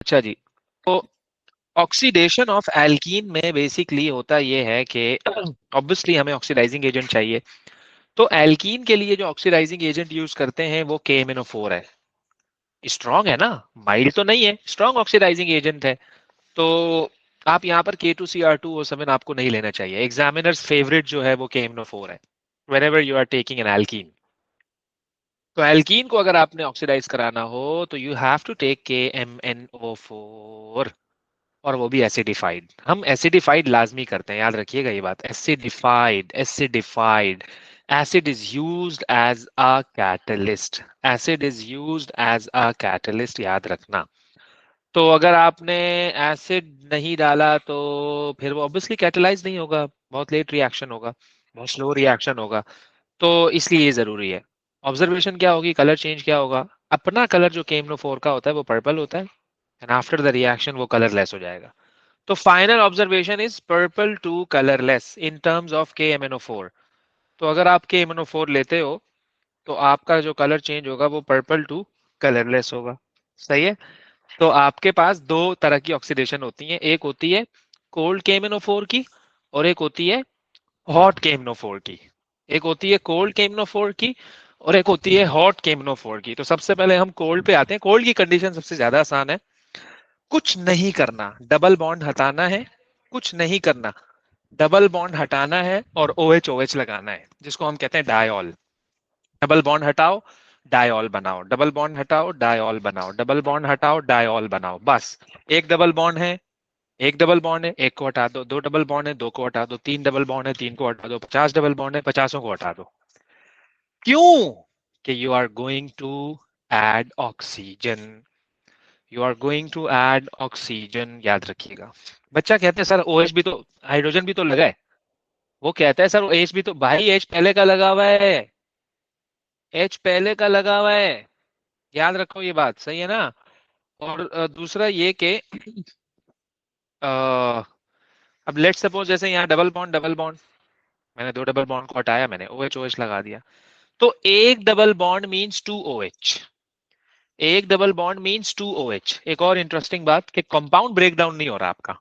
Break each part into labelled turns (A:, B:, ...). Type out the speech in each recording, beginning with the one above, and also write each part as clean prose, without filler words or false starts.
A: अच्छा जी, तो oxidation of alkene में बेसिकली होता ये है कि ऑब्वियसली हमें ऑक्सीडाइजिंग एजेंट चाहिए, तो एल्कीन के लिए जो ऑक्सीडाइजिंग एजेंट यूज करते हैं वो KMnO4 है। स्ट्रॉन्ग है ना, माइल्ड तो नहीं है, स्ट्रॉन्ग ऑक्सीडाइजिंग एजेंट है। तो आप यहाँ पर K2Cr2O7 आपको नहीं लेना चाहिए। एग्जामिनर्स फेवरेट जो है वो KMnO4 है whenever you are taking an alkene। तो एल्कीन को अगर आपने ऑक्सीडाइज कराना हो तो you have to take KMnO4, और वो भी एसिडिफाइड। हम एसिडिफाइड लाजमी करते हैं, याद रखिएगा ये बात, acidified acidified. Acid is used as a catalyst, acid is used as a catalyst, याद रखना। तो अगर आपने एसिड नहीं डाला तो फिर वो ऑब्वियसली कैटलाइज नहीं होगा, बहुत लेट रिएक्शन होगा, बहुत स्लो रिएक्शन होगा। तो इसलिए ये जरूरी है। ऑब्जर्वेशन क्या होगी, कलर चेंज क्या होगा, अपना कलर जो KMnO4 का होता है वो पर्पल होता है, एंड आफ्टर द रिएक्शन वो कलरलेस हो जाएगा। तो final observation is purple to colourless in terms of KMnO4। तो अगर आप KMnO4 लेते हो तो आपका जो कलर चेंज होगा वो पर्पल टू कलरलेस होगा। सही है। तो आपके पास दो तरह की ऑक्सीडेशन होती है, एक होती है कोल्ड KMnO4 की और एक होती है हॉट KMnO4 की। एक होती है कोल्ड KMnO4 की और एक होती है हॉट KMnO4 की। तो सबसे पहले हम कोल्ड पे आते हैं। कोल्ड की कंडीशन सबसे ज्यादा आसान है, कुछ नहीं करना, डबल बॉन्ड हटाना है, कुछ नहीं करना, डबल बॉन्ड हटाना है और OH OH लगाना है, जिसको हम कहते हैं डायॉल। डबल बॉन्ड हटाओ, डायॉल बनाओ, डबल बॉन्ड हटाओ, डायॉल बनाओ, डबल बॉन्ड हटाओ, डायॉल बनाओ, बस। एक डबल बॉन्ड है, एक डबल बॉन्ड है, एक को हटा दो, दो डबल बॉन्ड है, दो को हटा दो, तीन डबल बॉन्ड है, तीन को हटा दो, 50 डबल बॉन्ड है, 50 को हटा दो। क्यों? कि you are going to add oxygen, you are going to add oxygen, याद रखिएगा। बच्चा कहते हैं सर OH भी तो, हाइड्रोजन भी तो लगा है। वो कहता है सर H भी तो, भाई H पहले का लगा हुआ है, H पहले का लगा हुआ है, याद रखो ये बात, सही है ना। और दूसरा ये कि अब लेट सपोज जैसे यहाँ डबल बॉन्ड, मैंने दो डबल बॉन्ड को हटाया, मैंने OH OH लगा दिया, तो एक डबल बॉन्ड मींस 2 OH, एक डबल बॉन्ड मींस 2 OH। एक और इंटरेस्टिंग बात कि कंपाउंड ब्रेक डाउन नहीं हो रहा आपका।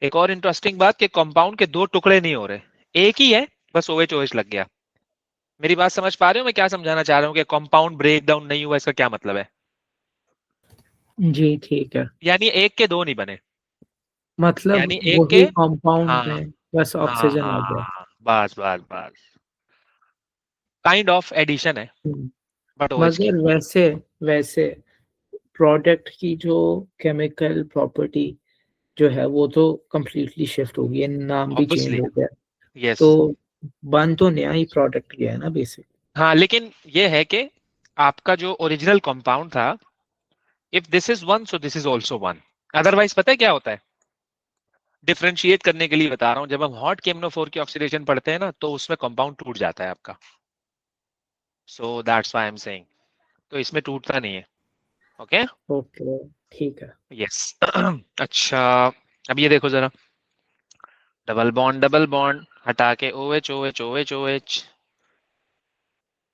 A: एक और इंटरेस्टिंग बात कि कंपाउंड के दो टुकड़े नहीं हो रहे, एक ही है, बस OH OH लग गया। मेरी बात समझ पा रहे हो मैं क्या समझाना चाह रहा हूँ कि कंपाउंड ब्रेक डाउन नहीं हुआ, इसका क्या मतलब है?
B: जी ठीक है,
A: यानी एक के दो नहीं बने,
B: मतलब
A: यानी एक के,
B: वही कंपाउंड
A: हाँ
B: में बस
A: हाँ
B: ऑक्सीजन आ गया।
A: हाँ, बस बस बस, काइंड ऑफ एडिशन है
B: हम्म,
A: बट OH की।
B: मगर वैसे वैसे प्रोडक्ट की जो केमिकल प्रॉपर्टी जो है वो तो कंप्लीटली शिफ्ट हो गई है, नाम भी चेंज
A: ऑब्वियसली,
B: हो गया।
A: यस।
B: तो बन तो नया ही प्रोडक्ट गया है ना बेसिक।
A: हाँ लेकिन ये है कि आपका जो ओरिजिनल कंपाउंड था, if this is one so this is also one. Otherwise पता है क्या होता है, डिफरेंशिएट करने के लिए बता रहा हूं, जब हम हॉट KMnO4 की ऑक्सीडेशन पढ़ते हैं ना तो उसमें कंपाउंड टूट जाता है आपका, so that's why I am saying. तो इसमें टूटता नहीं है। ओके,
B: ओके ठीक है।
A: यस। अच्छा, अब ये देखो जरा, डबल बॉन्ड हटा के OH OH OH OH,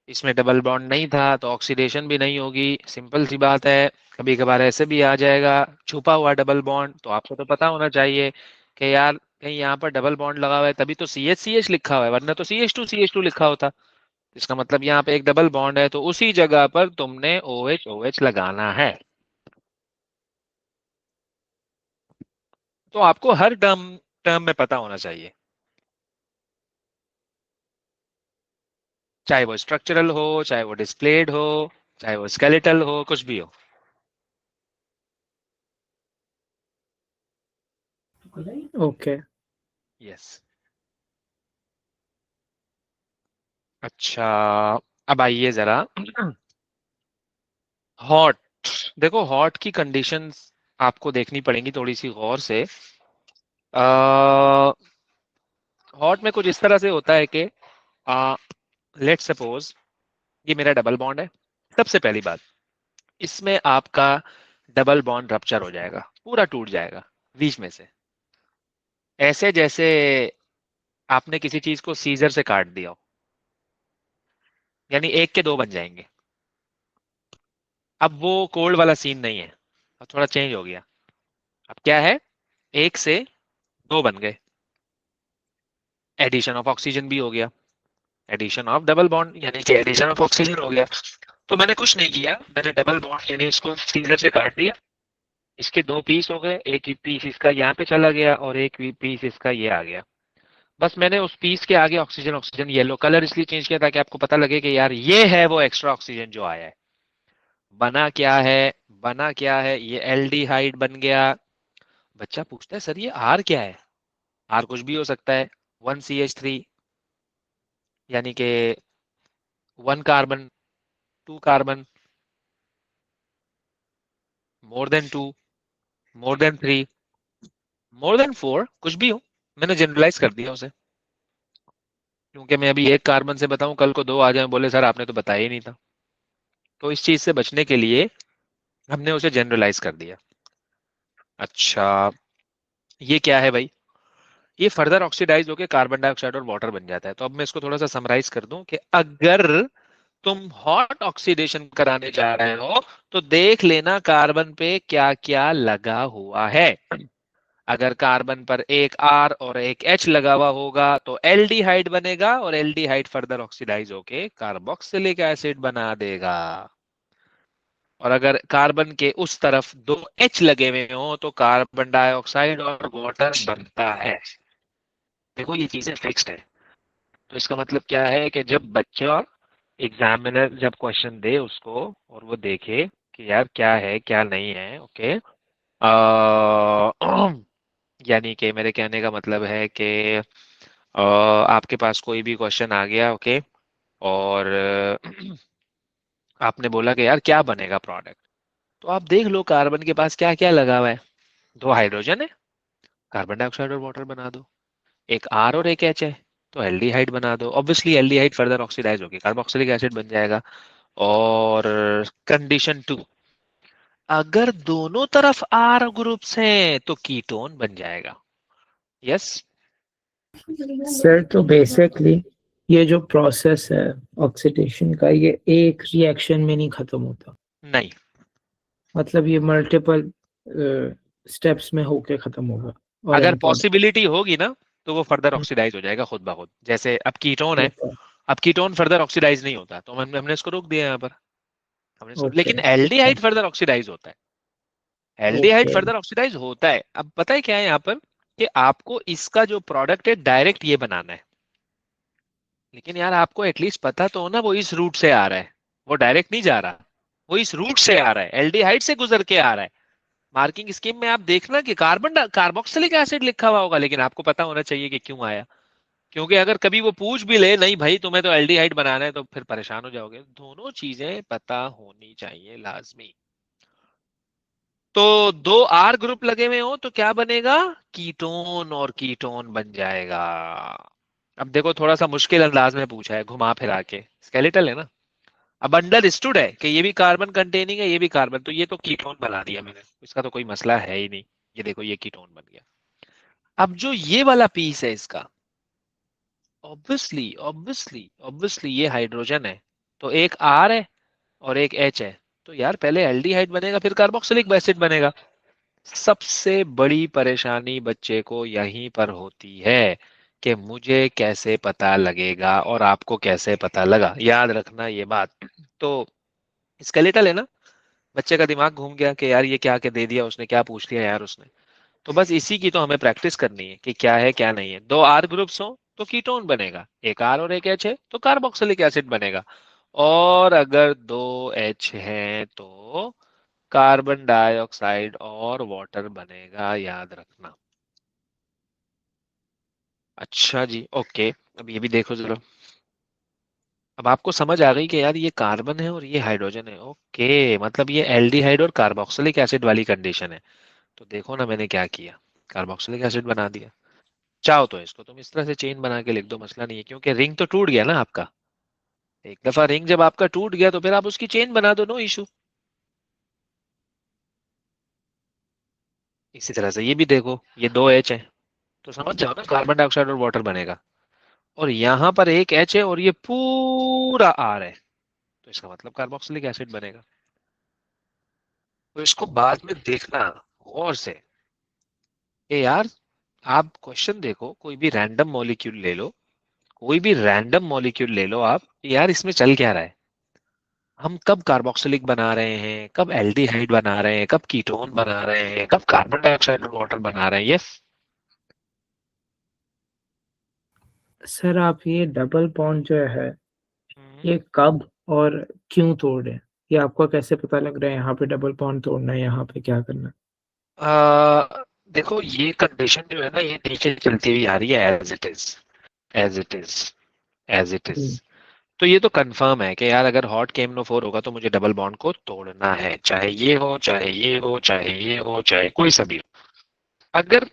A: इसमें डबल बॉन्ड नहीं था तो ऑक्सीडेशन भी नहीं होगी, सिंपल सी बात है। कभी कभार ऐसे भी आ जाएगा छुपा हुआ डबल बॉन्ड, तो आपको तो पता होना चाहिए कि यार कहीं यहाँ पर डबल बॉन्ड लगा हुआ है तभी तो CH लिखा हुआ है, वरना तो CH2 लिखा होता। इसका मतलब यहाँ पे एक डबल बॉन्ड है तो उसी जगह पर तुमने OH OH लगाना है। तो आपको हर टर्म टर्म में पता होना चाहिए, चाहे वो स्ट्रक्चरल हो, चाहे वो डिस्प्लेड हो, चाहे वो स्केलेटल हो, कुछ भी हो।
B: Okay
A: yes. अच्छा, अब आइए जरा हॉट। देखो हॉट की कंडीशंस आपको देखनी पड़ेंगी थोड़ी सी गौर से। हॉट में कुछ इस तरह से होता है कि लेट सपोज ये मेरा डबल बॉन्ड है। सबसे पहली बात, इसमें आपका डबल बॉन्ड रप्चर हो जाएगा, पूरा टूट जाएगा बीच में से, ऐसे जैसे आपने किसी चीज को सीजर से काट दिया हो, यानी एक के दो बन जाएंगे। अब वो कोल्ड वाला सीन नहीं है, अब थोड़ा चेंज हो गया। अब क्या है, 1 से 2 बन गए, एडिशन ऑफ ऑक्सीजन भी हो गया, एडिशन ऑफ डबल बॉन्ड यानी कि एडिशन ऑफ ऑक्सीजन हो गया। तो मैंने कुछ नहीं किया, मैंने डबल बॉन्ड यानी इसको सीजर से काट दिया, इसके 2 पीस हो गए, एक पीस इसका यहाँ पे चला गया और एक पीस इसका ये आ गया। बस मैंने उस पीस के आगे ऑक्सीजन ऑक्सीजन येलो कलर इसलिए चेंज किया ताकि आपको पता लगे कि यार ये है वो एक्स्ट्रा ऑक्सीजन जो आया है। बना क्या है, बना क्या है, ये एल्डिहाइड बन गया। बच्चा पूछता है सर ये आर क्या है, आर कुछ भी हो सकता है, 1CH3 यानी कि 1 carbon, 2 carbon, more than 2, more than 3, more than 4, कुछ भी हो। मैंने जनरलाइज कर दिया उसे, क्योंकि मैं अभी 1 कार्बन से बताऊं, कल को 2 आ जाए बोले सर आपने तो बताया ही नहीं था। तो इस चीज से बचने के लिए हमने उसे जनरलाइज कर दिया। अच्छा, ये क्या है भाई, ये फर्दर ऑक्सीडाइज होकर कार्बन डाइऑक्साइड और वाटर बन जाता है। तो अब मैं इसको थोड़ा सा समराइज कर दूं कि अगर तुम हॉट ऑक्सीडेशन कराने जा रहे हो तो देख लेना कार्बन पे क्या क्या लगा हुआ है। अगर कार्बन पर एक R और एक H लगा हुआ होगा तो एल्डिहाइड बनेगा और एल्डिहाइड फर्दर ऑक्सीडाइज होके कार्बोक्सिलिक एसिड बना देगा। और अगर कार्बन के उस तरफ 2 H लगे हुए हो तो कार्बन डाइऑक्साइड और वाटर बनता है। देखो ये चीजें फिक्स्ड है। तो इसका मतलब क्या है कि जब बच्चा एग्जामिनर जब क्वेश्चन दे उसको और वो देखे कि यार क्या है क्या नहीं है, ओके, यानी कि मेरे कहने का मतलब है कि आपके पास कोई भी क्वेश्चन आ गया, ओके, और आपने बोला कि यार क्या बनेगा प्रोडक्ट, तो आप देख लो कार्बन के पास क्या क्या लगा हुआ है। 2 हाइड्रोजन है, कार्बन डाइऑक्साइड और वाटर बना दो। एक R और एक H है, तो एल्डिहाइड बना दो। ऑब्वियसली एल्डिहाइड फर्दर ऑक्सीडाइज होगी, कार्बोक्सिलिक एसिड बन जाएगा। और कंडीशन 2, अगर दोनों तरफ R ग्रुप्स हैं तो कीटोन बन जाएगा। यस।
B: सर तो बेसिकली ये जो प्रोसेस है ऑक्सीडेशन का, ये एक रिएक्शन में नहीं खत्म होता,
A: नहीं,
B: मतलब ये मल्टीपल स्टेप्स में होके खत्म होगा और
A: अगर
B: एंड प्रोडक्ट।
A: पॉसिबिलिटी होगी ना तो वो फर्दर ऑक्सीडाइज हो जाएगा खुद ब खुद। जैसे अब कीटोन है, अब कीटोन फर्दर ऑक्सीडाइज नहीं होता तो हमने इसको रोक दिया यहाँ पर, हमने इसको,
B: ओके
A: लेकिन एल्डिहाइड फर्दर ऑक्सीडाइज होता है। एल्डिहाइड
B: ओके
A: फर्दर ऑक्सीडाइज होता है। अब पता है क्या है यहाँ पर, कि आपको इसका जो प्रोडक्ट है डायरेक्ट ये बनाना है, लेकिन यार आपको एटलीस्ट पता तो हो ना वो इस रूट से आ रहा है, वो डायरेक्ट नहीं जा रहा, वो इस रूट से आ रहा है, एल्डिहाइड से गुजर के आ रहा है। मार्किंग स्कीम में आप देखना कि कार्बन कार्बोक्सिलिक एसिड लिखा हुआ होगा, लेकिन आपको पता होना चाहिए कि क्यों आया। क्योंकि अगर कभी वो पूछ भी ले नहीं भाई तुम्हें तो एल्डिहाइड बनाना है तो फिर परेशान हो जाओगे। दोनों चीजें पता होनी चाहिए लाजमी। तो 2 R ग्रुप लगे हुए हो तो क्या बनेगा, कीटोन, और कीटोन बन जाएगा। अब देखो थोड़ा सा मुश्किल अंदाज में पूछा है घुमा फिरा के, स्केलेटल है ना। अब अंडरस्टूड है कि ये भी कार्बन कंटेनिंग है ये भी कार्बन, तो ये तो कीटोन बना दिया मैंने, इसका तो कोई मसला है ही नहीं। ये देखो ये कीटोन बन गया। अब जो ये वाला पीस है इसका, ऑब्वियसली ऑब्वियसली ऑब्वियसली ये हाइड्रोजन है, तो एक R है और एक H है, तो यार पहले एल्डिहाइड बनेगा फिर कार्बोक्सिलिक एसिड बनेगा। सबसे बड़ी परेशानी बच्चे को यहीं पर होती है कि मुझे कैसे पता लगेगा और आपको कैसे पता लगा, याद रखना ये बात। तो स्केलेटल है ना, बच्चे का दिमाग घूम गया कि यार ये क्या के दे दिया उसने, क्या पूछ लिया यार उसने। तो बस इसी की तो हमें प्रैक्टिस करनी है कि क्या है क्या नहीं है। 2 R ग्रुप्स हो तो कीटोन बनेगा, एक R और एक H है तो कार्बोक्सिलिक एसिड बनेगा, और अगर 2 H हैं तो कार्बन डाइऑक्साइड और वाटर बनेगा, याद रखना। अच्छा जी, ओके। अब ये भी देखो जरा, अब आपको समझ आ गई कि यार ये कार्बन है और ये हाइड्रोजन है, ओके, मतलब ये एल्डिहाइड और कार्बोक्सिलिक एसिड वाली कंडीशन है। तो देखो ना मैंने क्या किया, कार्बोक्सिलिक एसिड बना दिया। चाहो तो इसको तुम इस तरह से चेन बना के लिख दो, मसला नहीं है, क्योंकि रिंग तो टूट गया ना आपका। एक दफा रिंग जब आपका टूट गया तो फिर आप उसकी चेन बना दो, नो इशू। इसी तरह से ये भी देखो, ये 2 H है तो समझ जाओ ना कार्बन डाइऑक्साइड और वाटर बनेगा। और यहाँ पर एक H है और ये पूरा R है, तो इसका मतलब कार्बोक्सिलिक एसिड बनेगा। तो इसको बाद में देखना गौर से कि यार, आप क्वेश्चन देखो, कोई भी रैंडम मॉलिक्यूल ले लो, कोई भी रैंडम मॉलिक्यूल ले लो आप, यार इसमें चल क्या रहा है, हम कब कार्बोक्सिलिक बना रहे हैं, कब एल्डिहाइड बना रहे हैं, कब कीटोन बना रहे हैं, कब कार्बन डाइऑक्साइड और वाटर बना रहे हैं। यस।
B: सर आप ये डबल बॉन्ड जो है ये कब और क्यों तोड़ रहे हैं? ये आपको कैसे पता लग रहा है यहाँ पे डबल बॉन्ड तोड़ना है, यहाँ पे क्या करना है?
A: देखो ये कंडीशन जो है ना, ये नीचे चलती हुई आ रही है as it is, as it is, as it is.
B: Hmm.
A: तो ये तो कंफर्म है कि यार अगर हॉट KMnO4 होगा तो मुझे डबल बॉन्ड को तोड़ना है, चाहे ये हो, चाहे ये हो, चाहे ये हो, चाहे कोई सा भी हो। अगर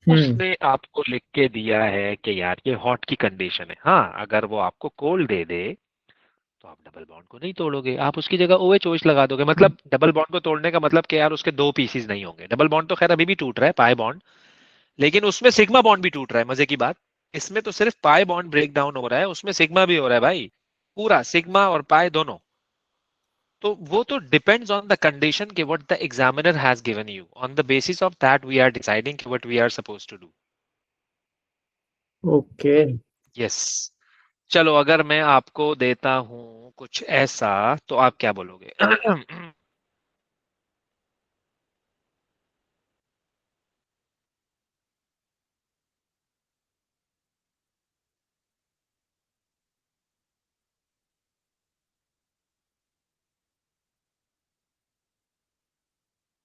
B: हम्म।
A: उसने आपको लिख के दिया है कि यार ये हॉट की कंडीशन है, हाँ, अगर वो आपको कोल्ड दे दे तो आप डबल बॉन्ड को नहीं तोड़ोगे, आप उसकी जगह OH OH लगा दोगे। मतलब डबल बॉन्ड को तोड़ने का मतलब कि यार उसके दो पीसीज नहीं होंगे। डबल बॉन्ड तो खैर अभी भी टूट रहा है, पाई बॉन्ड, लेकिन उसमें सिग्मा बॉन्ड भी टूट रहा है। मजे की बात, इसमें तो सिर्फ पाई बॉन्ड ब्रेक डाउन हो रहा है, उसमें सिग्मा भी हो रहा है भाई, पूरा सिग्मा और पाई दोनों। तो वो तो डिपेंड्स ऑन द कंडीशन कि what the examiner has given you, on the basis of that we are deciding what we are suppose to do.
B: Okay.
A: Yes. चलो अगर मैं आपको देता हूं कुछ ऐसा, तो आप क्या बोलोगे?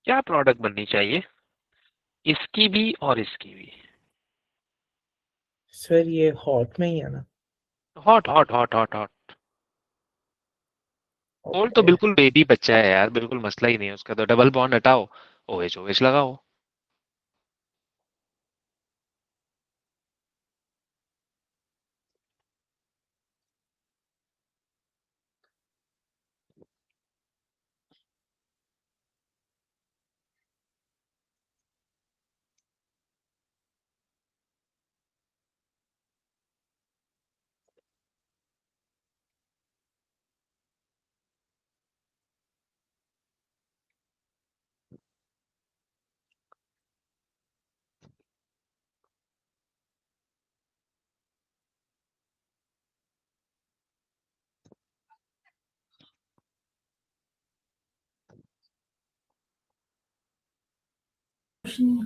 A: क्या प्रोडक्ट बननी चाहिए, इसकी भी और इसकी भी?
B: सर ये हॉट में ही है ना?
A: Hot hot hot hot hot. Cold तो
B: ओके।
A: बिल्कुल बेबी बच्चा है यार, बिल्कुल मसला ही नहीं है उसका, तो डबल बॉन्ड हटाओ, OH OH लगाओ।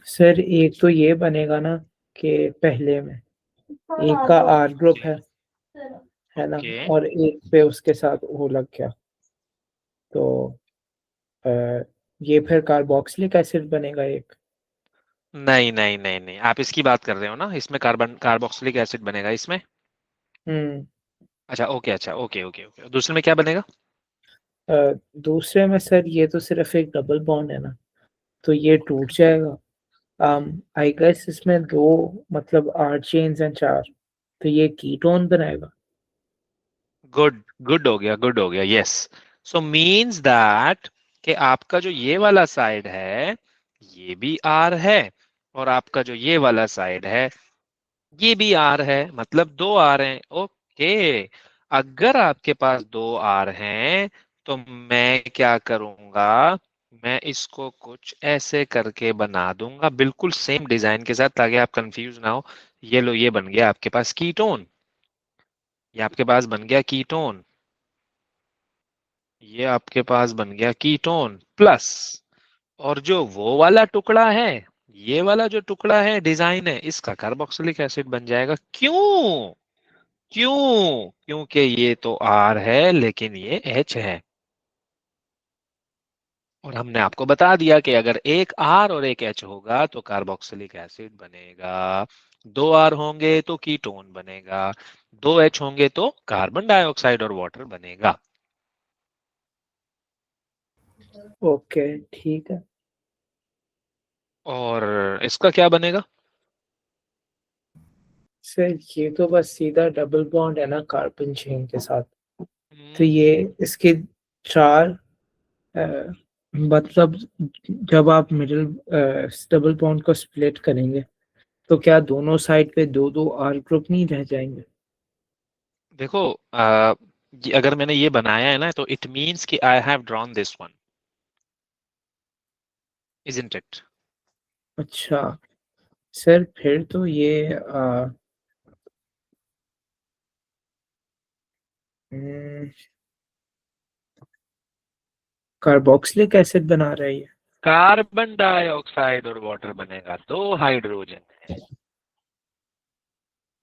B: सर एक तो ये बनेगा ना कि पहले में एक का आर ग्रुप
A: ओके।
B: है ना,
A: ओके।
B: और एक पे उसके साथ वो लग गया, तो अ, ये फिर कार्बोक्सिलिक एसिड बनेगा एक।
A: नहीं नहीं नहीं नहीं, आप इसकी बात कर रहे हो ना, इसमें कार्बन कार्बोक्सिलिक एसिड बनेगा इसमें।
B: हम्म।
A: अच्छा ओके, अच्छा ओके ओके ओके, दूसरे में क्या बनेगा?
B: अ, दूसरे में सर ये तो सिर्फ एक डबल बॉन्ड है ना, तो ये टूट जाएगा। आई गेस इसमें दो, मतलब 8 चेन्स हैं, चार, तो ये कीटोन बनाएगा।
A: गुड, गुड हो गया, गुड हो गया, यस। सो मीन्स दैट कि आपका जो ये वाला साइड है ये भी R है, और आपका जो ये वाला साइड है ये भी R है, मतलब दो R हैं। ओके। अगर आपके पास दो R हैं तो मैं क्या करूंगा, मैं इसको कुछ ऐसे करके बना दूंगा बिल्कुल सेम डिजाइन के साथ, ताकि आप कंफ्यूज ना हो। ये लो, ये बन गया आपके पास कीटोन, ये आपके पास बन गया कीटोन, ये आपके पास बन गया कीटोन प्लस, और जो वो वाला टुकड़ा है, ये वाला जो टुकड़ा है डिजाइन है, इसका कार्बोक्सिलिक एसिड बन जाएगा। क्यों? क्यों? क्योंकि ये तो R है लेकिन ये H है, और हमने आपको बता दिया कि अगर एक R और एक H होगा तो कार्बोक्सिलिक एसिड बनेगा, दो R होंगे तो कीटोन बनेगा, दो H होंगे तो कार्बन डाइऑक्साइड और वाटर बनेगा।
B: ओके ठीक है।
A: और इसका क्या बनेगा?
B: सर ये तो बस सीधा डबल बॉन्ड है ना कार्बन चेन के साथ, तो
A: हम्म,
B: ये इसके चार, अ, मतलब जब आप मिडिल डबल बॉन्ड को स्प्लिट करेंगे तो क्या दोनों साइड पे दो दो आर ग्रुप नहीं रह जाएंगे?
A: देखो, अगर मैंने ये बनाया है ना, तो इट मीन्स कि I have drawn this one. isn't it?
B: अच्छा सर फिर तो ये कार्बोक्सिलिक एसिड बना रहा है ये।
A: कार्बन डाइऑक्साइड और वाटर बनेगा तो हाइड्रोजन है।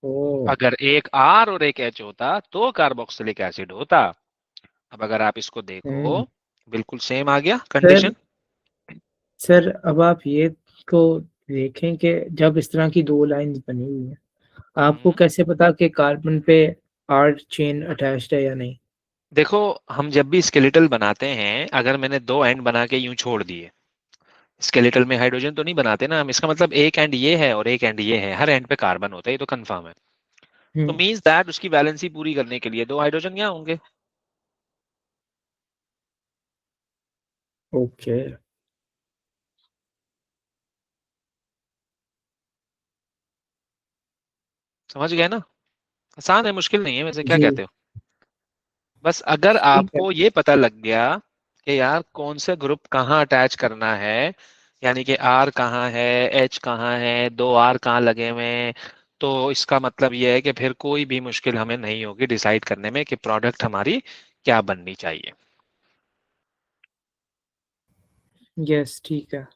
B: ओ
A: अगर एक R और एक H होता तो कार्बोक्सिलिक एसिड होता। अब अगर आप इसको देखो,
B: हम्म
A: बिल्कुल सेम आ गया
B: सर
A: कंडीशन।
B: सर अब आप ये को देखें कि जब इस तरह की दो लाइंस बनी हुई हैं आपको कैसे पता कि कार्बन पे आर चेन अटैच्ड है या नहीं।
A: देखो, हम जब भी स्केलेटल बनाते हैं, अगर मैंने दो एंड बना के यूं छोड़ दिए, स्केलेटल में हाइड्रोजन तो नहीं बनाते ना हम, इसका मतलब एक एंड ये है और एक एंड ये है, हर एंड पे कार्बन होता है, ये तो कंफर्म है। तो
B: हम्म
A: मींस दैट उसकी वैलेंसी पूरी करने के लिए दो हाइड्रोजन यहाँ होंगे।
B: ओके
A: समझ गए ना? आसान है, मुश्किल नहीं है वैसे, क्या
B: जी
A: कहते हो? बस अगर
B: ठीक है।
A: आपको ये पता लग गया कि यार कौन से ग्रुप कहाँ अटैच करना है, यानी कि R कहाँ है, H कहाँ है, दो R कहाँ लगे हुए हैं, तो इसका मतलब ये है कि फिर कोई भी मुश्किल हमें नहीं होगी डिसाइड करने में कि प्रोडक्ट हमारी क्या बननी चाहिए।
B: यस ठीक है।